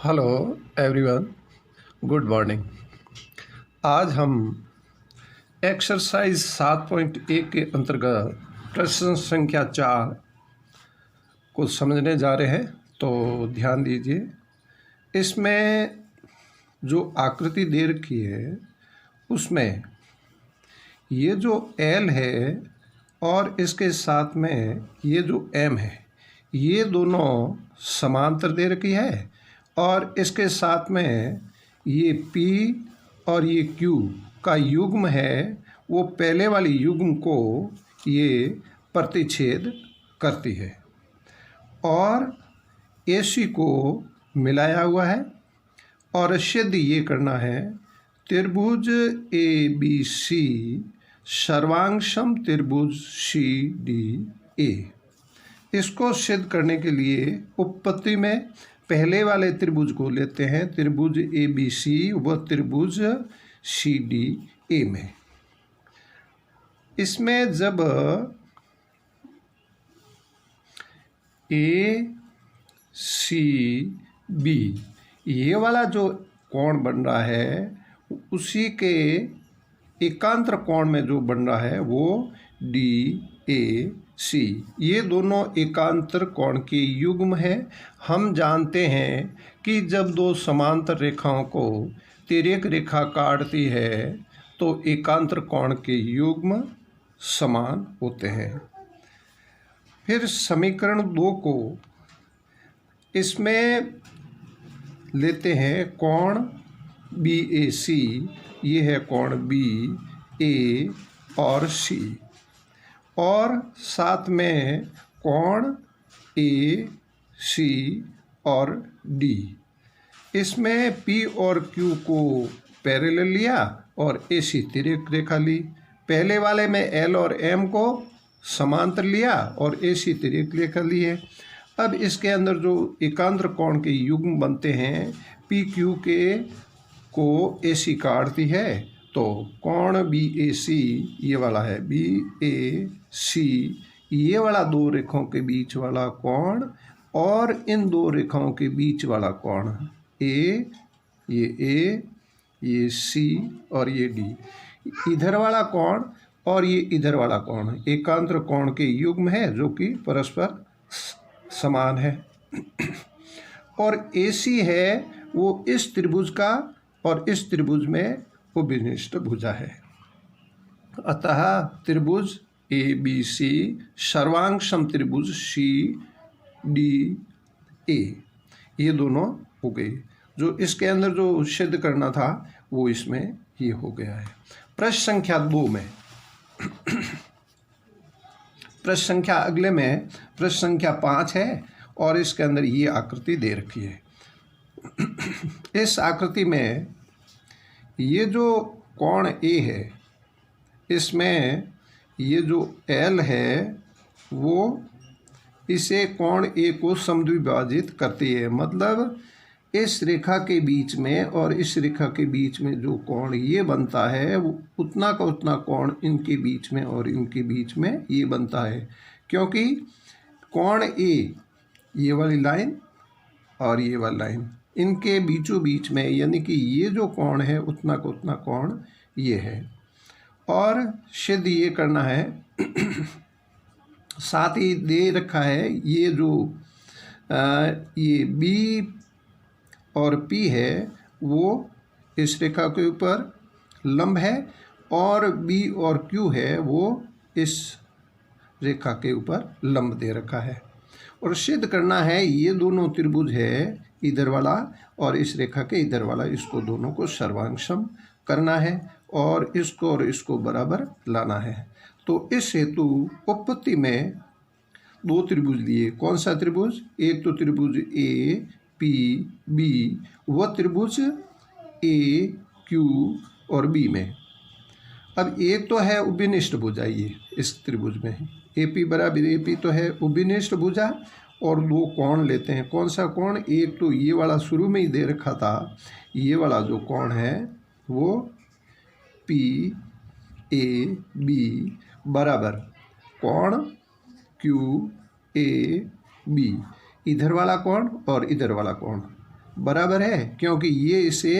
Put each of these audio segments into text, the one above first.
Hello everyone, good morning. आज हम exercise 7.1 के अंतर्गत प्रश्न संख्या 4 को समझने जा रहे हैं। तो ध्यान दीजिए, इसमें जो आकृति दे रखी है उसमें ये जो L है और इसके साथ में ये जो M है, ये दोनों समांतर दे रखी है और इसके साथ में ये P और ये Q का युग्म है, वो पहले वाली युग्म को ये प्रतिच्छेद करती है और AC को मिलाया हुआ है। और सिद्ध ये करना है, त्रिभुज ABC सर्वांगसम त्रिभुज CDA। इसको सिद्ध करने के लिए उत्पत्ति में पहले वाले त्रिभुज को लेते हैं, त्रिभुज ABC व त्रिभुज CDA में। इसमें जब ACB ये वाला जो कोण बन रहा है, उसी के एकांतर कोण में जो बन रहा है वो DAC, ये दोनों एकांतर कोण के युग्म है। हम जानते हैं कि जब दो समांतर रेखाओं को तिर्यक रेखा काटती है तो एकांतर कोण के युग्म समान होते हैं। फिर समीकरण 2 को इसमें लेते हैं, कोण BAC, ये है कोण BA और C, और साथ में कोण AC और D। इसमें P और Q को पैरेलल लिया और AC तिर्यक रेखा ली। पहले वाले में L और M को समांतर लिया और AC तिर्यक रेखा ली है। अब इसके अंदर जो एकांतर कोण के युग्म बनते हैं, PQ के को AC काटती है, तो कोण BAC ये वाला है, BAC ये वाला दो रेखाओं के बीच वाला कोण और इन दो रेखाओं के बीच वाला कोण A, ये C और ये D, इधर वाला कोण और ये इधर वाला कोण एकांतर कोण के युग्म है जो कि परस्पर समान है। और AC है वो इस त्रिभुज का और इस त्रिभुज में उपविष्ट भुजा है। अतः त्रिभुज ABC सर्वांगसम त्रिभुज CDA, ये दोनों हो गए। जो इसके अंदर जो सिद्ध करना था वो इसमें ये हो गया है। प्रश्न संख्या 2 में प्रश्न संख्या अगले में प्रश्न संख्या 5 है और इसके अंदर ये आकृति दे रखी है। इस आकृति में ये जो कोण A है, इसमें ये जो L है वो इसे कोण A को समद्विभाजित करती है। मतलब इस रेखा के बीच में और इस रेखा के बीच में जो कोण ये बनता है, वो उतना का उतना कोण इनके बीच में और इनके बीच में ये बनता है, क्योंकि कोण A ये वाली लाइन और ये वाली लाइन इनके बीचों बीच में, यानी कि ये जो कोण है उतना का उतना कोण ये है। और सिद्ध ये करना है, साथ ही दे रखा है ये जो ये B और P है वो इस रेखा के ऊपर लंब है और B और Q है वो इस रेखा के ऊपर लंब दे रखा है। और सिद्ध करना है, ये दोनों त्रिभुज है इधर वाला और इस रेखा के इधर वाला, इसको दोनों को सर्वांगसम करना है और इसको बराबर लाना है। तो इस हेतु उत्पत्ति में दो त्रिभुज लिए। कौन सा त्रिभुज? एक तो त्रिभुज APB व त्रिभुज AQ और B में। अब एक तो है उपविष्ट भुजा, ये इस त्रिभुज में AP बराबर AP तो है उपविष्ट भुजा, और दो कोण लेते हैं। कौन सा कोण? एक तो ये वाला शुरू में ही दे रखा था, ये वाला जो कोण है वो PAB बराबर कोण QAB, इधर वाला कोण और इधर वाला कोण बराबर है, क्योंकि ये इसे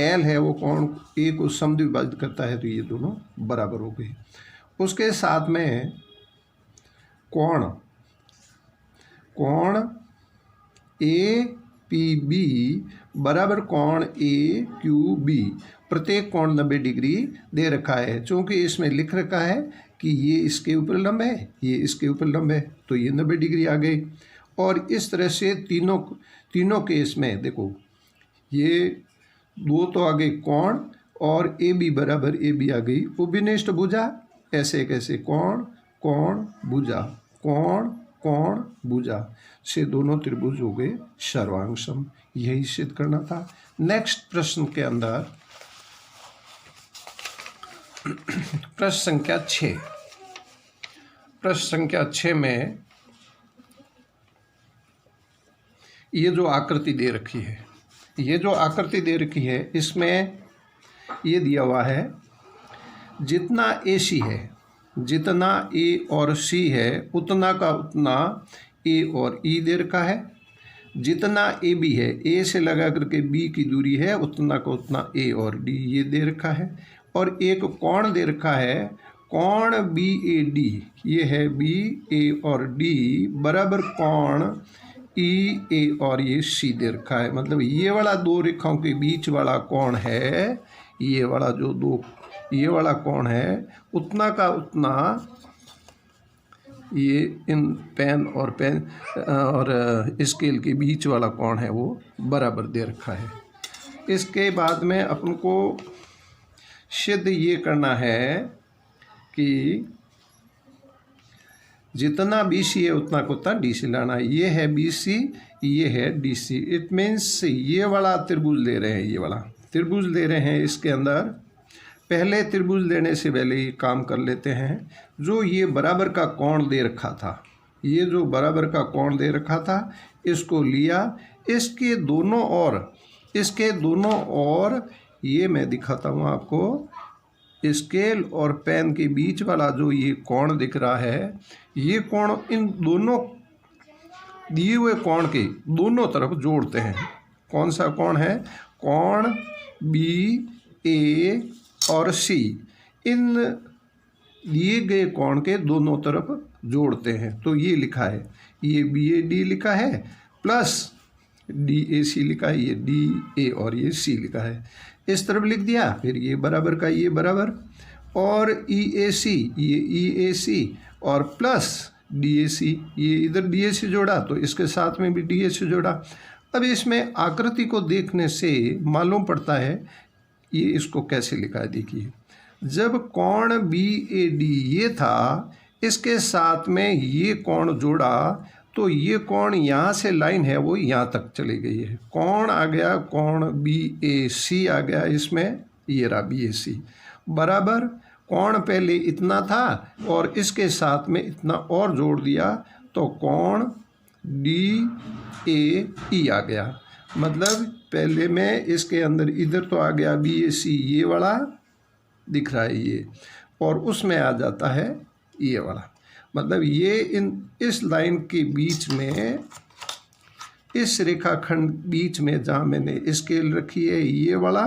एल है वो कोण ए को समद्विभाजित करता है, तो ये दोनों बराबर हो गए। उसके साथ में कोण ए पी बी बराबर कोण ए क्यू बी, प्रत्येक कोण 90 डिग्री दे रखा है। चूँकि इसमें लिख रखा है कि ये इसके ऊपर लंब है, ये इसके ऊपर लंब है, तो ये 90 डिग्री आ गई। और इस तरह से तीनों केस में देखो, ये दो तो आ गए कोण, और ए बी बराबर ए बी आ गई उभयनिष्ठ भुजा। ऐसे कैसे कोण कोण भुजा, कोण कोण भुजा से दोनों त्रिभुज हो गए सर्वांग सम। यही सिद्ध करना था। नेक्स्ट प्रश्न के अंदर प्रश्न संख्या 6, प्रश्न संख्या 6 में ये जो आकृति दे रखी है, ये जो आकृति दे रखी है, इसमें ये दिया हुआ है जितना ए सी है, जितना ए और सी है उतना का उतना ए और ई दे रखा है। जितना ए बी है, ए से लगा करके बी की दूरी है, उतना का उतना ए और डी ये दे रखा है। और एक कोण दे रखा है, कोण बी ए डी, ये है बी ए और डी बराबर कोण ई ए और ये सी दे रखा है। मतलब ये वाला दो रेखाओं के बीच वाला कोण है, ये वाला जो दो ये वाला कोण है उतना का उतना ये इन पेन और स्केल के बीच वाला कोण है वो बराबर दे रखा है। इसके बाद में अपन को सिद्ध ये करना है कि जितना बी सी है उतना को उतना डी सी लाना है। ये है बी सी, ये है डी सी। इट मीन्स ये वाला त्रिभुज ले रहे हैं, ये वाला त्रिभुज ले रहे हैं। इसके अंदर पहले त्रिभुज लेने से पहले ये काम कर लेते हैं। जो ये बराबर का कोण दे रखा था, ये जो बराबर का कोण दे रखा था, इसको लिया, इसके दोनों ओर ये मैं दिखाता हूँ आपको, स्केल और पेन के बीच वाला जो ये कोण दिख रहा है, ये कोण इन दोनों दिए हुए कोण के दोनों तरफ जोड़ते हैं। कौन सा कोण है? कोण बी ए और सी, इन दिए गए कोण के दोनों तरफ जोड़ते हैं। तो ये लिखा है, ये बी ए डी लिखा है प्लस डी ए सी लिखा है, ये डी ए और ये सी लिखा है। इस तरफ लिख दिया, फिर ये बराबर का ये बराबर, और ई ए सी, ये ई ए सी और प्लस डी ए सी, ये इधर डी ए सी जोड़ा तो इसके साथ में भी डी ए सी जोड़ा। अब इसमें आकृति को देखने से मालूम पड़ता है ये इसको कैसे लिखा है। देखिए, जब कोण बी ए डी ये था, इसके साथ में ये कोण जोड़ा तो ये कोण यहाँ से लाइन है वो यहाँ तक चली गई है। कोण आ गया, कोण बी ए सी आ गया, इसमें ये रहा बी ए सी बराबर। कोण पहले इतना था और इसके साथ में इतना और जोड़ दिया तो कोण डी ए ई आ गया। मतलब पहले में इसके अंदर इधर तो आ गया बी ए सी, ये वाला दिख रहा है ये, और उसमें आ जाता है ये वाला। मतलब ये इस लाइन के बीच में, इस रेखाखंड बीच में जहाँ मैंने स्केल रखी है ये वाला,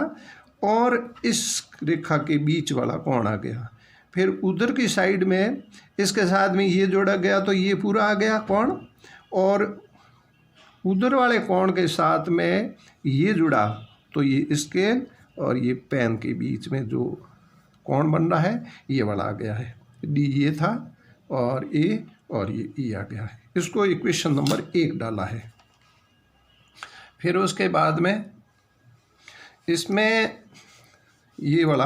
और इस रेखा के बीच वाला कोण आ गया। फिर उधर की साइड में इसके साथ में ये जोड़ा गया तो ये पूरा आ गया कोण, और उधर वाले कोण के साथ में ये जुड़ा तो ये स्केल और ये पेन के बीच में जो कोण बन रहा है ये वाला आ गया है। डी ये था और ए और ये ई आ गया है। इसको इक्वेशन नंबर 1 डाला है। फिर उसके बाद में इसमें ये वाला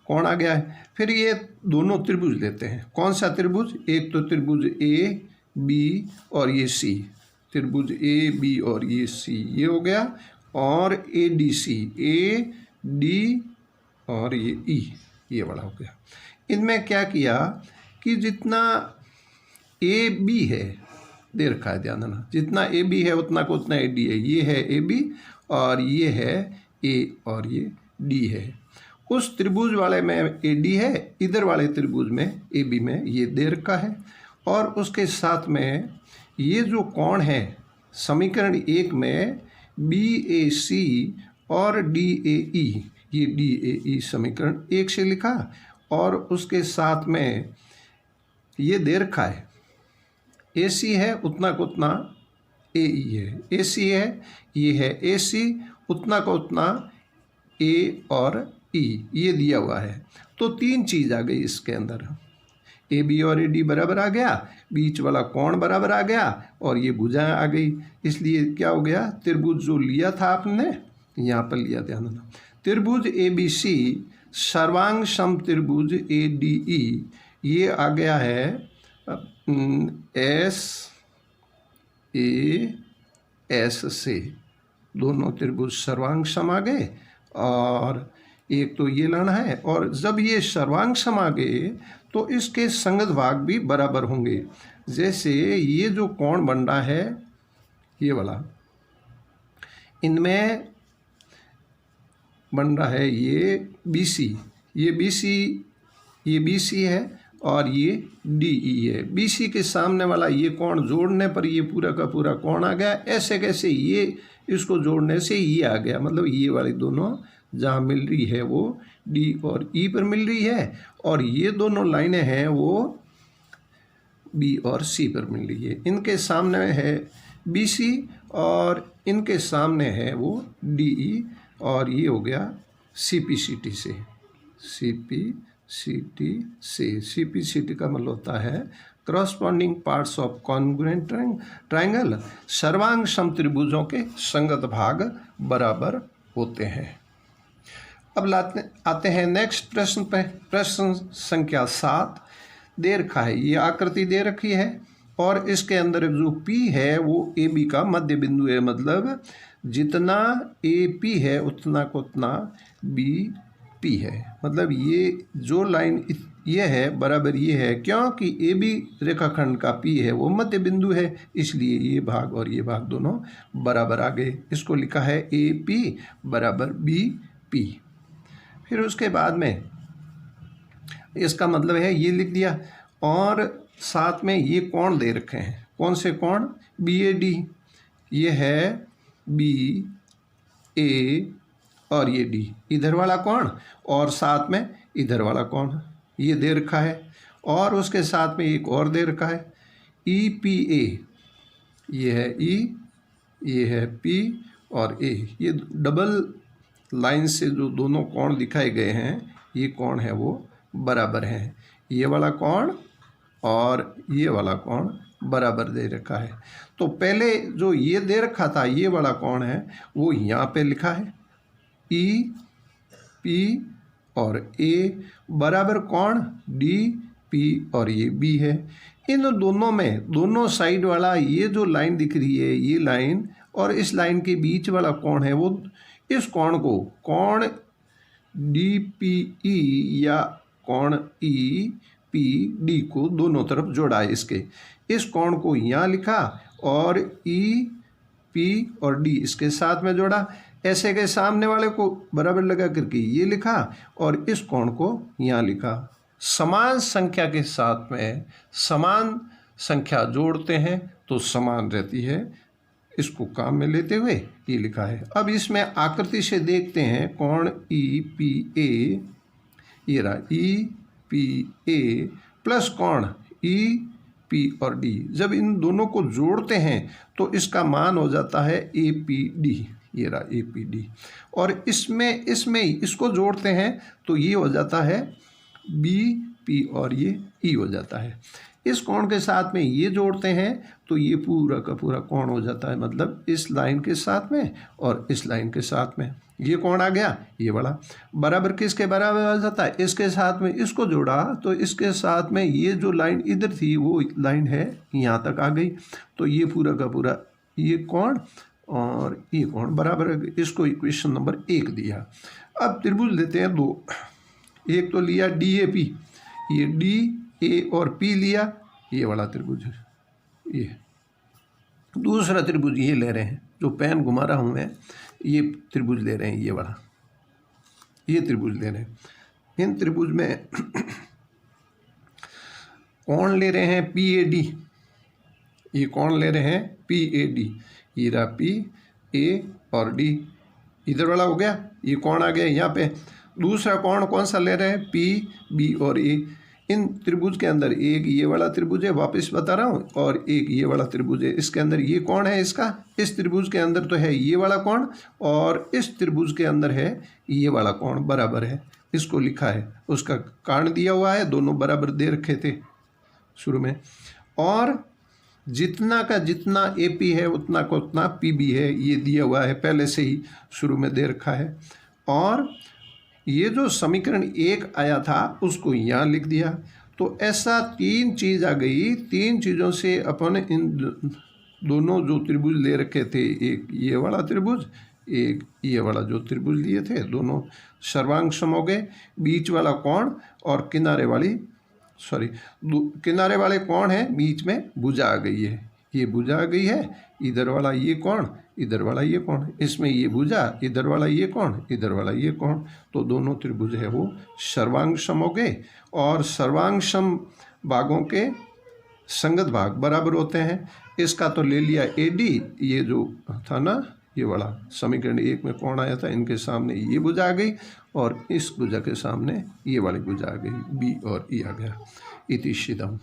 कोण आ गया है। फिर ये दोनों त्रिभुज लेते हैं। कौन सा त्रिभुज? एक तो त्रिभुज ए बी और ये सी, त्रिभुज ए बी और ये सी, ये हो गया, और A D C, A D और ये ई, ये वाला हो गया। इनमें क्या किया कि जितना ए बी है दे रखा है, ध्यान देना, जितना ए बी है उतना को उतना ए डी है। ये है ए बी और ये है ए और ये डी है। उस त्रिभुज वाले में ए डी है, इधर वाले त्रिभुज में ए बी में ये दे रखा है। और उसके साथ में ये जो कोण है समीकरण 1 में, BAC और DAE, ये DAE समीकरण 1 से लिखा और उसके साथ में ये दे रखा है AC है उतना को उतना AE है, AC है, ये है AC, उतना को उतना A और E, ये दिया हुआ है। तो तीन चीज़ आ गई इसके अंदर, AB और AD बराबर आ गया, बीच वाला कोण बराबर आ गया और ये भुजाएं आ गई। इसलिए क्या हो गया, त्रिभुज जो लिया था आपने यहाँ पर लिया, ध्यान देना, त्रिभुज ABC सर्वांग सम त्रिभुज ADE, ये आ गया है SAS से, दोनों त्रिभुज सर्वांग सम आ गए और एक तो ये लाना है, और जब ये सर्वांग सम आ गए तो इसके संगत भाग भी बराबर होंगे। जैसे ये जो कोण बन रहा है ये वाला, इनमें बन रहा है ये BC, ये BC है और ये DE है। BC के सामने वाला ये कोण जोड़ने पर ये पूरा का पूरा कोण आ गया। ऐसे कैसे, ये इसको जोड़ने से ये आ गया, मतलब ये वाली दोनों जहाँ मिल रही है वो D और E पर मिल रही है, और ये दोनों लाइनें हैं वो B और C पर मिल रही है। इनके सामने है BC और इनके सामने है वो DE, और ये हो गया CPCT से, CPCT का मतलब होता है corresponding parts of congruent triangle, सर्वांग सम त्रिभुजों के संगत भाग बराबर होते हैं। अब आते हैं नेक्स्ट प्रश्न पे। प्रश्न संख्या 7 दे रखा है, ये आकृति दे रखी है और इसके अंदर जो P है वो AB का मध्य बिंदु है, मतलब जितना AP है उतना को उतना BP है, मतलब ये जो लाइन ये है बराबर ये है, क्योंकि AB रेखाखंड का P है वो मध्य बिंदु है, इसलिए ये भाग और ये भाग दोनों बराबर आ गए। इसको लिखा है AP बराबर BP। फिर उसके बाद में इसका मतलब है ये लिख दिया, और साथ में ये कोण दे रखे हैं, कौन से कोण, BAD, ये है BA और ये D, इधर वाला कोण और साथ में इधर वाला कोण ये दे रखा है, और उसके साथ में एक और दे रखा है EPA, ये है E, ये है P और A, ये डबल लाइन से जो दोनों कोण दिखाए गए हैं ये कोण है वो बराबर हैं, ये वाला कोण और ये वाला कोण बराबर दे रखा है। तो पहले जो ये दे रखा था ये वाला कोण है वो यहाँ पे लिखा है EP और A बराबर कोण DP और ये B है। इन दोनों में दोनों साइड वाला ये जो लाइन दिख रही है ये लाइन और इस लाइन के बीच वाला कोण है वो, इस कोण को कोण DPE या कोण EPD को दोनों तरफ जोड़ा है। इसके इस कोण को यहाँ लिखा और EP और D इसके साथ में जोड़ा, ऐसे के सामने वाले को बराबर लगा करके ये लिखा और इस कोण को यहाँ लिखा। समान संख्या के साथ में समान संख्या जोड़ते हैं तो समान रहती है, इसको काम में लेते हुए ये लिखा है। अब इसमें आकृति से देखते हैं, कोण EPA, ये रहा EPA प्लस कोण EP और D, जब इन दोनों को जोड़ते हैं तो इसका मान हो जाता है APD, ये रहा APD, और इसमें इसको जोड़ते हैं तो ये हो जाता है BP और ये E हो जाता है। इस कोण के साथ में ये जोड़ते हैं तो ये पूरा का पूरा कोण हो जाता है, मतलब इस लाइन के साथ में और इस लाइन के साथ में ये कोण आ गया, ये वाला बराबर किसके बराबर आ जाता है, इसके साथ में इसको जोड़ा तो इसके साथ में ये जो लाइन इधर थी वो लाइन है यहाँ तक आ गई, तो ये पूरा का पूरा ये कोण और ये कोण बराबर है। इसको इक्वेशन नंबर 1 दिया। अब त्रिभुज लेते हैं 2, एक तो लिया DAP, ये DA और P लिया, ये वाला त्रिभुज है, ये दूसरा त्रिभुज ये ले रहे हैं, जो पेन घुमा रहा हूँ मैं, ये त्रिभुज ले रहे हैं, ये वाला ये त्रिभुज ले रहे हैं। इन त्रिभुज में कोण ले रहे हैं PAD, ये कोण ले रहे हैं PAD, ये रहा P ए और डी, इधर वाला हो गया, ये कोण आ गया यहाँ पे। दूसरा कोण कौन सा ले रहे हैं, पी, बी और ए। इन त्रिभुज के अंदर एक ये वाला त्रिभुज है, वापस बता रहा हूँ, और एक ये वाला त्रिभुज है। इसके अंदर ये कोण है इसका, इस त्रिभुज के अंदर तो है ये वाला कोण, और इस त्रिभुज के अंदर है ये वाला कोण, बराबर है। इसको लिखा है, उसका कारण दिया हुआ है, दोनों बराबर दे रखे थे शुरू में। और जितना का जितना ए पी है उतना का उतना पी बी है, ये दिया हुआ है पहले से ही, शुरू में दे रखा है। और ये जो समीकरण 1 आया था उसको यहाँ लिख दिया। तो ऐसा 3 चीज़ आ गई, 3 चीज़ों से अपन इन दोनों जो त्रिभुज ले रखे थे, एक ये वाला त्रिभुज, एक ये वाला जो त्रिभुज लिए थे, दोनों सर्वांग सम हो गए। बीच वाला कोण और किनारे वाले कोण है, बीच में भुजा आ गई है, ये भुजा आ गई है, इधर वाला ये कोण, इधर वाला ये कोण, इसमें ये भुजा, इधर वाला ये कोण, इधर वाला ये कोण, तो दोनों त्रिभुज है वो सर्वांग सम हो गए। और सर्वांग सम भागों के संगत भाग बराबर होते हैं। इसका तो ले लिया ए डी, ये जो था ना ये वाला समीकरण 1 में कोण आया था, इनके सामने ये भुजा आ गई, और इस भुजा के सामने ये वाली भुजा आ गई, बी और ई आ गया। इति सिद्धम।